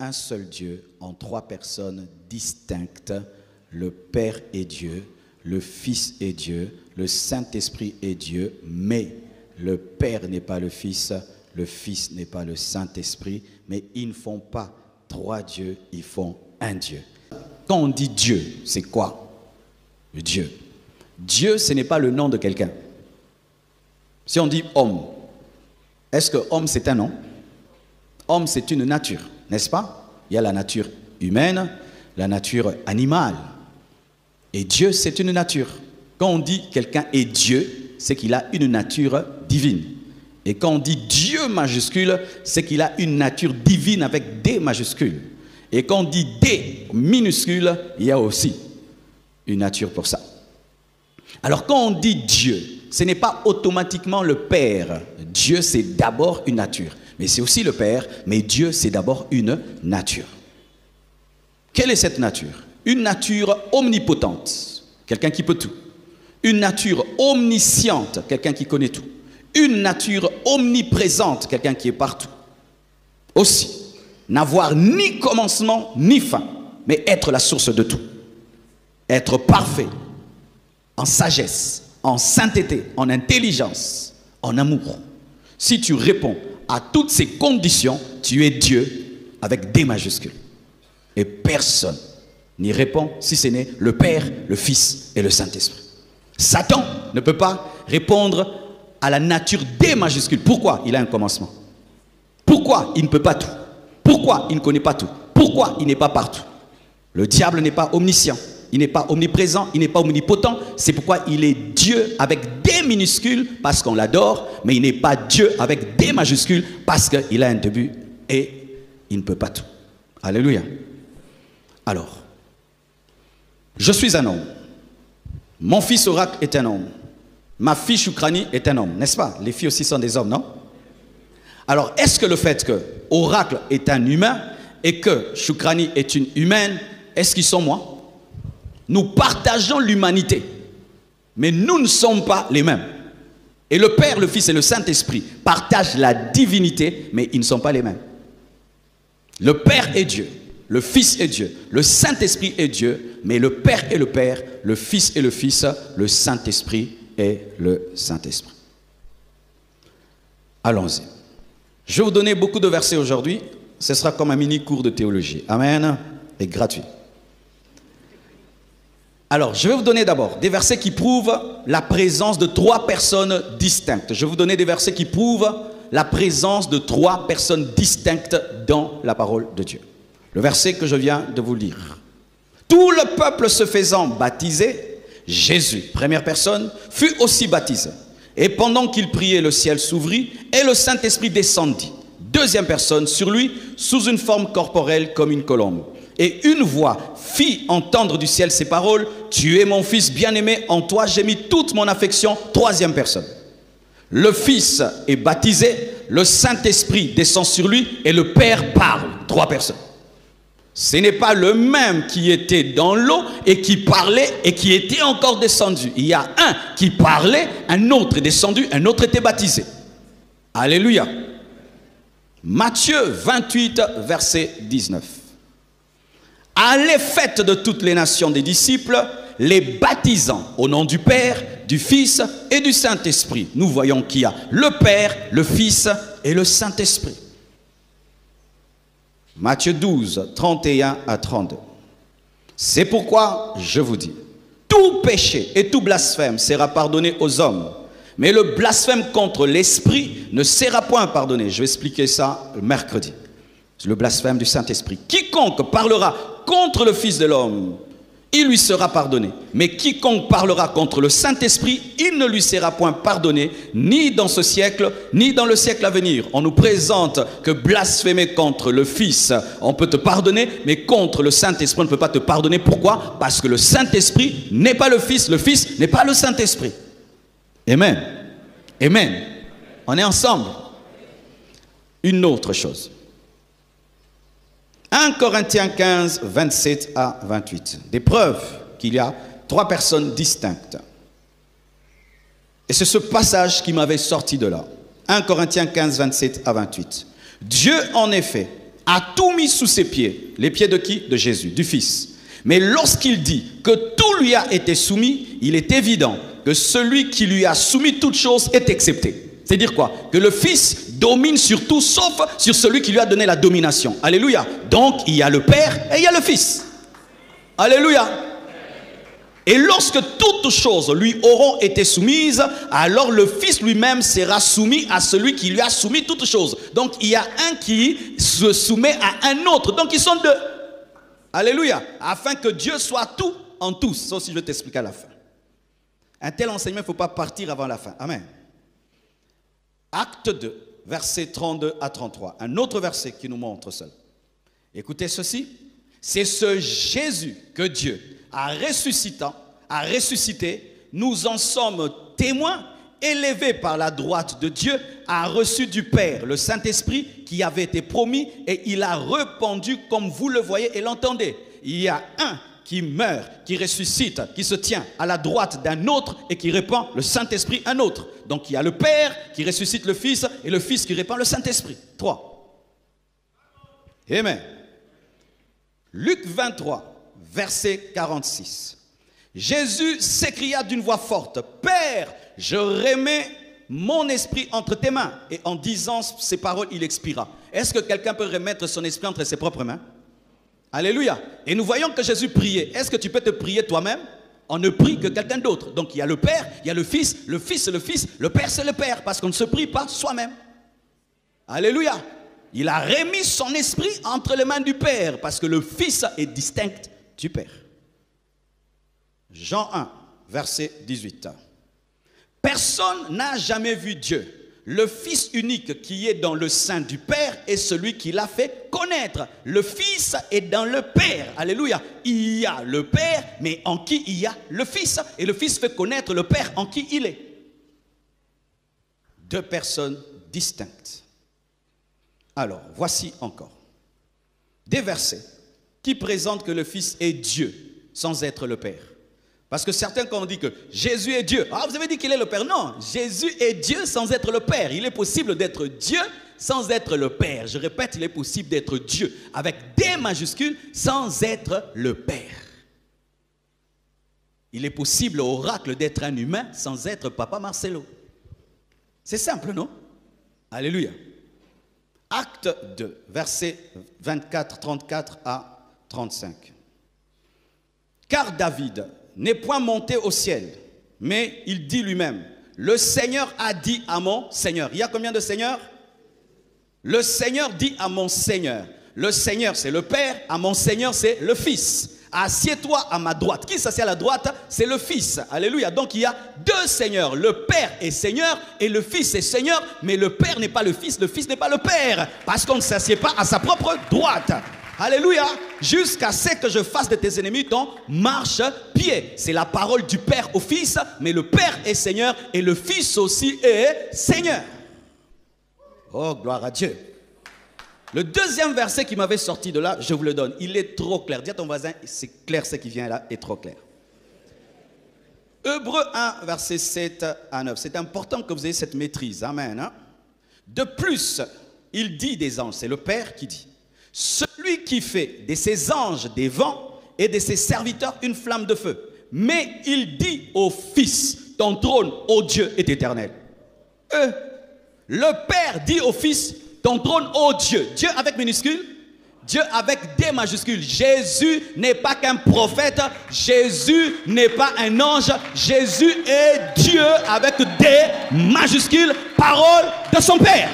un seul Dieu en trois personnes distinctes. Le Père est Dieu, le Fils est Dieu, le Saint-Esprit est Dieu, mais le Père n'est pas le Fils n'est pas le Saint-Esprit, mais ils ne font pas trois dieux, ils font un Dieu. Quand on dit Dieu, c'est quoi? Dieu. Dieu, ce n'est pas le nom de quelqu'un. Si on dit homme, est-ce que homme c'est un nom? Homme c'est une nature, n'est-ce pas? Il y a la nature humaine, la nature animale. Et Dieu c'est une nature. Quand on dit quelqu'un est Dieu, c'est qu'il a une nature divine. Et quand on dit Dieu majuscule, c'est qu'il a une nature divine avec D majuscule. Et quand on dit D minuscule, il y a aussi une nature pour ça. Alors quand on dit Dieu, ce n'est pas automatiquement le Père. Dieu c'est d'abord une nature. Mais c'est aussi le Père, mais Dieu c'est d'abord une nature. Quelle est cette nature? Une nature omnipotente, quelqu'un qui peut tout. Une nature omnisciente, quelqu'un qui connaît tout. Une nature omniprésente, quelqu'un qui est partout. Aussi, n'avoir ni commencement ni fin, mais être la source de tout. Être parfait, en sagesse, en sainteté, en intelligence, en amour. Si tu réponds à toutes ces conditions, tu es Dieu avec D majuscules. Et personne n'y répond si ce n'est le Père, le Fils et le Saint-Esprit. Satan ne peut pas répondre à la nature D majuscule. Pourquoi? Il a un commencement. Pourquoi il ne peut pas tout? Pourquoi il ne connaît pas tout? Pourquoi il n'est pas partout? Le diable n'est pas omniscient, il n'est pas omniprésent, il n'est pas omnipotent. C'est pourquoi il est Dieu avec D minuscule parce qu'on l'adore, mais il n'est pas Dieu avec D majuscule parce qu'il a un début et il ne peut pas tout. Alléluia. Alors, je suis un homme. Mon fils Oracle est un homme. Ma fille Choukrani est un homme, n'est-ce pas? Les filles aussi sont des hommes, non? Alors, est-ce que le fait que Oracle est un humain et que Choukrani est une humaine, est-ce qu'ils sont moi? Nous partageons l'humanité, mais nous ne sommes pas les mêmes. Et le Père, le Fils et le Saint-Esprit partagent la divinité, mais ils ne sont pas les mêmes. Le Père est Dieu, le Fils est Dieu, le Saint-Esprit est Dieu, mais le Père est le Père, le Fils est le Fils, le Saint-Esprit est le Saint-Esprit. Allons-y. Je vais vous donner beaucoup de versets aujourd'hui. Ce sera comme un mini cours de théologie. Amen. Et gratuit. Alors, je vais vous donner d'abord des versets qui prouvent la présence de trois personnes distinctes. Je vais vous donner des versets qui prouvent la présence de trois personnes distinctes dans la parole de Dieu. Le verset que je viens de vous lire. Tout le peuple se faisant baptiser, Jésus, première personne, fut aussi baptisé. Et pendant qu'il priait, le ciel s'ouvrit et le Saint-Esprit descendit. Deuxième personne, sur lui, sous une forme corporelle comme une colombe. Et une voix fit entendre du ciel ces paroles: tu es mon fils bien-aimé, en toi j'ai mis toute mon affection. Troisième personne. Le Fils est baptisé, le Saint-Esprit descend sur lui et le Père parle. Trois personnes. Ce n'est pas le même qui était dans l'eau et qui parlait et qui était encore descendu. Il y a un qui parlait, un autre est descendu, un autre était baptisé. Alléluia. Matthieu 28, verset 19. Allez, faites de toutes les nations des disciples, les baptisant au nom du Père, du Fils et du Saint-Esprit. Nous voyons qu'il y a le Père, le Fils et le Saint-Esprit. Matthieu 12, 31 à 32. C'est pourquoi je vous dis, tout péché et tout blasphème sera pardonné aux hommes, mais le blasphème contre l'Esprit ne sera point pardonné. Je vais expliquer ça mercredi. Le blasphème du Saint-Esprit. Quiconque parlera contre le Fils de l'homme, il lui sera pardonné. Mais quiconque parlera contre le Saint-Esprit, il ne lui sera point pardonné, ni dans ce siècle, ni dans le siècle à venir. On nous présente que blasphémer contre le Fils, on peut te pardonner, mais contre le Saint-Esprit, on ne peut pas te pardonner. Pourquoi? Parce que le Saint-Esprit n'est pas le Fils n'est pas le Saint-Esprit. Amen. Amen. On est ensemble. Une autre chose. 1 Corinthiens 15, 27 à 28. Des preuves qu'il y a trois personnes distinctes. Et c'est ce passage qui m'avait sorti de là. 1 Corinthiens 15, 27 à 28. Dieu, en effet, a tout mis sous ses pieds. Les pieds de qui? De Jésus, du Fils. Mais lorsqu'il dit que tout lui a été soumis, il est évident que celui qui lui a soumis toutes choses est excepté. C'est-à-dire quoi? Que le Fils domine sur tout sauf sur celui qui lui a donné la domination. Alléluia. Donc il y a le Père et il y a le Fils. Alléluia. Et lorsque toutes choses lui auront été soumises, alors le Fils lui-même sera soumis à celui qui lui a soumis toutes choses. Donc il y a un qui se soumet à un autre. Donc ils sont deux. Alléluia. Afin que Dieu soit tout en tous. Ça aussi je vais t'expliquer à la fin. Un tel enseignement, il ne faut pas partir avant la fin. Amen. Acte 2, versets 32 à 33. Un autre verset qui nous montre cela. Écoutez ceci. C'est ce Jésus que Dieu a ressuscité. Nous en sommes témoins. Élevé par la droite de Dieu, a reçu du Père le Saint-Esprit qui avait été promis et il a répandu comme vous le voyez et l'entendez. Il y a un qui meurt, qui ressuscite, qui se tient à la droite d'un autre et qui répand le Saint-Esprit à un autre. Donc il y a le Père qui ressuscite le Fils et le Fils qui répand le Saint-Esprit. 3. Amen. Luc 23, verset 46. Jésus s'écria d'une voix forte, « Père, je remets mon esprit entre tes mains. » Et en disant ces paroles, il expira. Est-ce que quelqu'un peut remettre son esprit entre ses propres mains? Alléluia. Et nous voyons que Jésus priait. Est-ce que tu peux te prier toi-même? On ne prie que quelqu'un d'autre. Donc il y a le Père, il y a le Fils c'est le Fils, le Père c'est le Père. Parce qu'on ne se prie pas soi-même. Alléluia. Il a remis son esprit entre les mains du Père. Parce que le Fils est distinct du Père. Jean 1, verset 18. Personne n'a jamais vu Dieu. Le Fils unique qui est dans le sein du Père est celui qui l'a fait connaître. Le Fils est dans le Père. Alléluia. Il y a le Père, mais en qui il y a le Fils. Et le Fils fait connaître le Père en qui il est. Deux personnes distinctes. Alors, voici encore des versets qui présentent que le Fils est Dieu sans être le Père. Parce que certains, quand on dit que Jésus est Dieu, ah, vous avez dit qu'il est le Père. Non, Jésus est Dieu sans être le Père. Il est possible d'être Dieu sans être le Père. Je répète, il est possible d'être Dieu avec des majuscules sans être le Père. Il est possible, oracle, d'être un humain sans être Papa Marcelo. C'est simple, non? Alléluia. Acte 2, versets 24, 34 à 35. Car David n'est point monté au ciel, mais il dit lui-même, le Seigneur a dit à mon Seigneur. Il y a combien de seigneurs? Le Seigneur dit à mon Seigneur. Le Seigneur c'est le Père, à mon Seigneur c'est le Fils. Assieds-toi à ma droite. Qui s'assied à la droite? C'est le Fils. Alléluia. Donc il y a deux Seigneurs. Le Père est Seigneur et le Fils est Seigneur, mais le Père n'est pas le Fils n'est pas le Père, parce qu'on ne s'assied pas à sa propre droite. Alléluia. Jusqu'à ce que je fasse de tes ennemis ton marche-pied. C'est la parole du Père au Fils, mais le Père est Seigneur et le Fils aussi est Seigneur. Oh, gloire à Dieu. Le deuxième verset qui m'avait sorti de là, je vous le donne. Il est trop clair. Dis à ton voisin, c'est clair, ce qui vient là est trop clair. Hébreux 1, verset 7 à 9. C'est important que vous ayez cette maîtrise. Amen. Hein? De plus, il dit des anges, c'est le Père qui dit. Celui qui fait de ses anges des vents et de ses serviteurs une flamme de feu. Mais il dit au Fils, ton trône, ô Dieu, est éternel. Le Père dit au Fils, ton trône, ô Dieu. Dieu avec minuscule, Dieu avec des majuscules. Jésus n'est pas qu'un prophète, Jésus n'est pas un ange, Jésus est Dieu avec des majuscules, parole de son Père,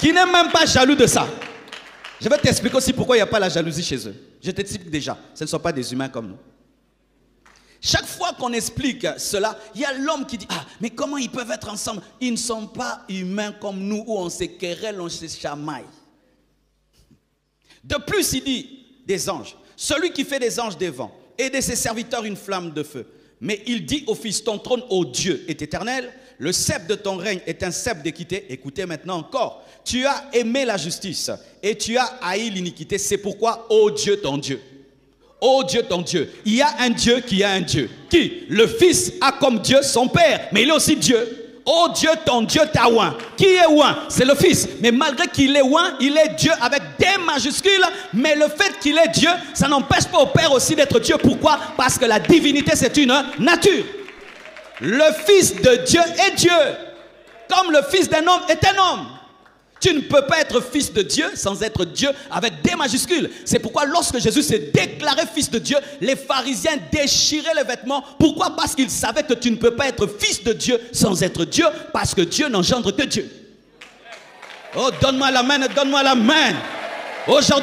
qui n'est même pas jaloux de ça. Je vais t'expliquer aussi pourquoi il n'y a pas la jalousie chez eux. Je t'explique déjà. Ce ne sont pas des humains comme nous. Chaque fois qu'on explique cela, il y a l'homme qui dit, ah, mais comment ils peuvent être ensemble? Ils ne sont pas humains comme nous, où on se querelle, on se chamaille. De plus, il dit des anges. Celui qui fait des anges des vents et de ses serviteurs une flamme de feu. Mais il dit au Fils, ton trône, ô Dieu, est éternel. Le sceptre de ton règne est un sceptre d'équité. Écoutez maintenant encore. Tu as aimé la justice et tu as haï l'iniquité. C'est pourquoi, ô Dieu, ton Dieu. Ô Dieu, ton Dieu. Il y a un Dieu qui a un Dieu. Qui? Le Fils a comme Dieu son Père. Mais il est aussi Dieu. Oh Dieu, ton Dieu t'a oint. Qui est oint? C'est le Fils. Mais malgré qu'il est oint, il est Dieu avec des majuscules. Mais le fait qu'il est Dieu, ça n'empêche pas au Père aussi d'être Dieu. Pourquoi? Parce que la divinité, c'est une nature. Le Fils de Dieu est Dieu. Comme le Fils d'un homme est un homme. Tu ne peux pas être fils de Dieu sans être Dieu avec des majuscules. C'est pourquoi lorsque Jésus s'est déclaré fils de Dieu, les pharisiens déchiraient les vêtements. Pourquoi? Parce qu'ils savaient que tu ne peux pas être fils de Dieu sans être Dieu, parce que Dieu n'engendre que Dieu. Oh, donne-moi la main, donne-moi la main. Aujourd'hui,